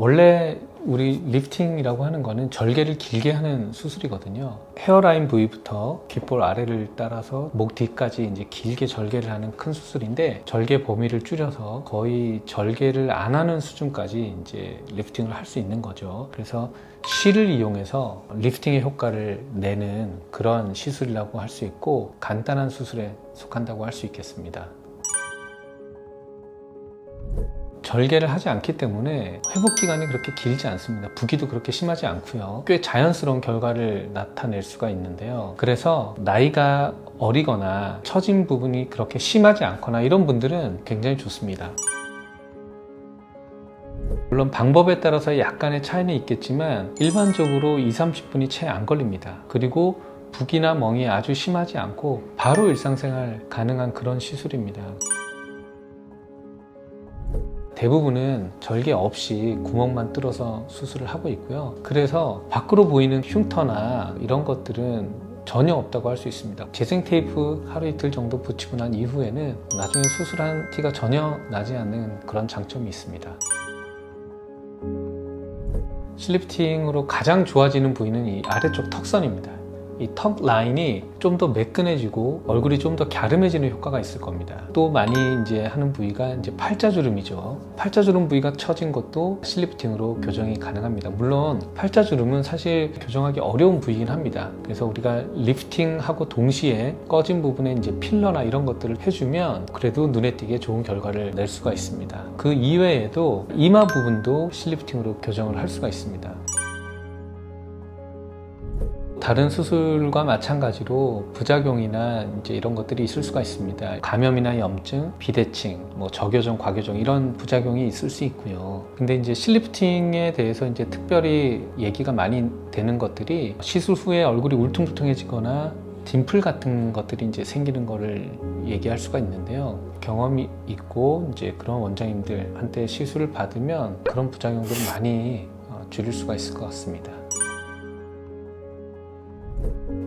원래 우리 리프팅이라고 하는 거는 절개를 길게 하는 수술이거든요. 헤어라인 부위부터 귓볼 아래를 따라서 목 뒤까지 이제 길게 절개를 하는 큰 수술인데, 절개 범위를 줄여서 거의 절개를 안 하는 수준까지 이제 리프팅을 할 수 있는 거죠. 그래서 실을 이용해서 리프팅의 효과를 내는 그런 시술이라고 할 수 있고, 간단한 수술에 속한다고 할 수 있겠습니다. 절개를 하지 않기 때문에 회복 기간이 그렇게 길지 않습니다. 부기도 그렇게 심하지 않고요. 꽤 자연스러운 결과를 나타낼 수가 있는데요. 그래서 나이가 어리거나 처진 부분이 그렇게 심하지 않거나 이런 분들은 굉장히 좋습니다. 물론 방법에 따라서 약간의 차이는 있겠지만 일반적으로 20-30분이 채 안 걸립니다. 그리고 부기나 멍이 아주 심하지 않고 바로 일상생활 가능한 그런 시술입니다. 대부분은 절개 없이 구멍만 뚫어서 수술을 하고 있고요. 그래서 밖으로 보이는 흉터나 이런 것들은 전혀 없다고 할 수 있습니다. 재생 테이프 하루 이틀 정도 붙이고 난 이후에는 나중에 수술한 티가 전혀 나지 않는 그런 장점이 있습니다. 실리프팅으로 가장 좋아지는 부위는 이 아래쪽 턱선입니다. 이 턱 라인이 좀 더 매끈해지고 얼굴이 좀 더 갸름해지는 효과가 있을 겁니다. 또 많이 이제 하는 부위가 이제 팔자주름이죠. 팔자주름 부위가 처진 것도 실리프팅으로 교정이 가능합니다. 물론 팔자주름은 사실 교정하기 어려운 부위이긴 합니다. 그래서 우리가 리프팅하고 동시에 꺼진 부분에 이제 필러나 이런 것들을 해주면 그래도 눈에 띄게 좋은 결과를 낼 수가 있습니다. 그 이외에도 이마 부분도 실리프팅으로 교정을 할 수가 있습니다. 다른 수술과 마찬가지로 부작용이나 이제 이런 것들이 있을 수가 있습니다. 감염이나 염증, 비대칭, 저교정, 과교정 이런 부작용이 있을 수 있고요. 근데 이제 실리프팅에 대해서 이제 특별히 얘기가 많이 되는 것들이 시술 후에 얼굴이 울퉁불퉁해지거나 딤플 같은 것들이 이제 생기는 거를 얘기할 수가 있는데요. 경험이 있고 이제 그런 원장님들한테 시술을 받으면 그런 부작용들을 많이 줄일 수가 있을 것 같습니다.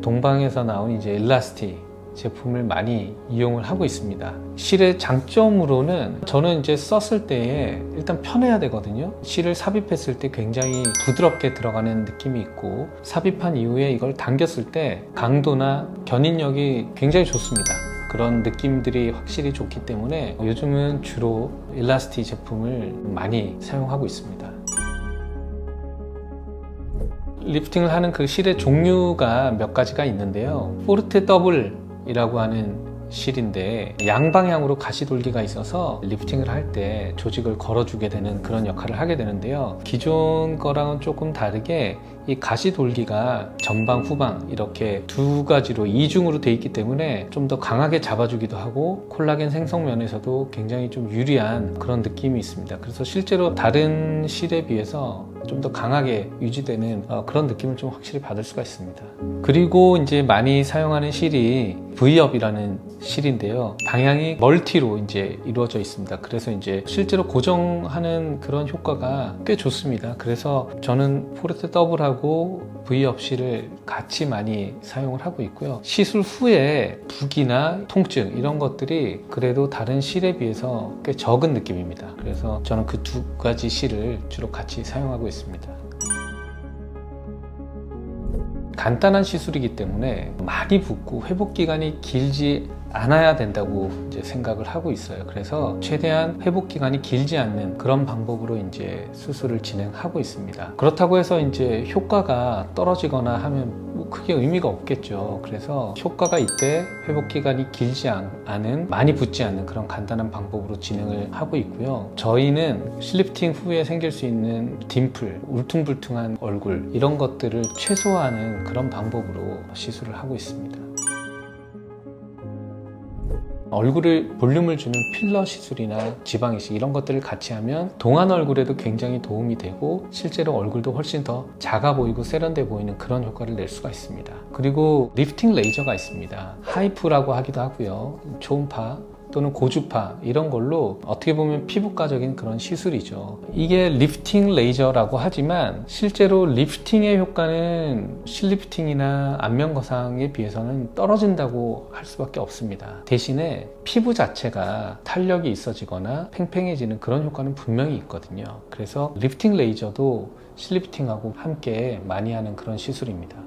동방에서 나온 이제 일라스티 제품을 많이 이용을 하고 있습니다. 실의 장점으로는 저는 이제 썼을 때에 일단 편해야 되거든요. 실을 삽입했을 때 굉장히 부드럽게 들어가는 느낌이 있고, 삽입한 이후에 이걸 당겼을 때 강도나 견인력이 굉장히 좋습니다. 그런 느낌들이 확실히 좋기 때문에 요즘은 주로 일라스티 제품을 많이 사용하고 있습니다. 리프팅을 하는 그 실의 종류가 몇 가지가 있는데요. 포르테 더블이라고 하는 실인데 양방향으로 가시돌기가 있어서 리프팅을 할 때 조직을 걸어주게 되는 그런 역할을 하게 되는데요. 기존 거랑은 조금 다르게 이 가시돌기가 전방, 후방 이렇게 두 가지로 이중으로 돼 있기 때문에 좀 더 강하게 잡아주기도 하고 콜라겐 생성 면에서도 굉장히 좀 유리한 그런 느낌이 있습니다. 그래서 실제로 다른 실에 비해서 좀 더 강하게 유지되는 그런 느낌을 좀 확실히 받을 수가 있습니다. 그리고 이제 많이 사용하는 실이 V업이라는 실인데요. 방향이 멀티로 이제 이루어져 있습니다. 그래서 이제 실제로 고정하는 그런 효과가 꽤 좋습니다. 그래서 저는 포르테 더블하고 V업 실을 같이 많이 사용을 하고 있고요. 시술 후에 부기나 통증 이런 것들이 그래도 다른 실에 비해서 꽤 적은 느낌입니다. 그래서 저는 그 두 가지 실을 주로 같이 사용하고 있습니다. 간단한 시술이기 때문에 많이 붓고 회복 기간이 길지 않아야 된다고 이제 생각을 하고 있어요. 그래서 최대한 회복 기간이 길지 않는 그런 방법으로 이제 수술을 진행하고 있습니다. 그렇다고 해서 이제 효과가 떨어지거나 하면 크게 의미가 없겠죠. 그래서 효과가 이때 회복 기간이 길지 않은, 많이 붓지 않는 그런 간단한 방법으로 진행을 하고 있고요. 저희는 실리프팅 후에 생길 수 있는 딤플, 울퉁불퉁한 얼굴 이런 것들을 최소화하는 그런 방법으로 시술을 하고 있습니다. 얼굴에 볼륨을 주는 필러 시술이나 지방 이식 이런 것들을 같이 하면 동안 얼굴에도 굉장히 도움이 되고 실제로 얼굴도 훨씬 더 작아 보이고 세련돼 보이는 그런 효과를 낼 수가 있습니다. 그리고 리프팅 레이저가 있습니다. 하이프라고 하기도 하고요. 초음파 또는 고주파 이런 걸로 어떻게 보면 피부과적인 그런 시술이죠. 이게 리프팅 레이저라고 하지만 실제로 리프팅의 효과는 실리프팅이나 안면 거상에 비해서는 떨어진다고 할 수밖에 없습니다. 대신에 피부 자체가 탄력이 있어지거나 팽팽해지는 그런 효과는 분명히 있거든요. 그래서 리프팅 레이저도 실리프팅하고 함께 많이 하는 그런 시술입니다.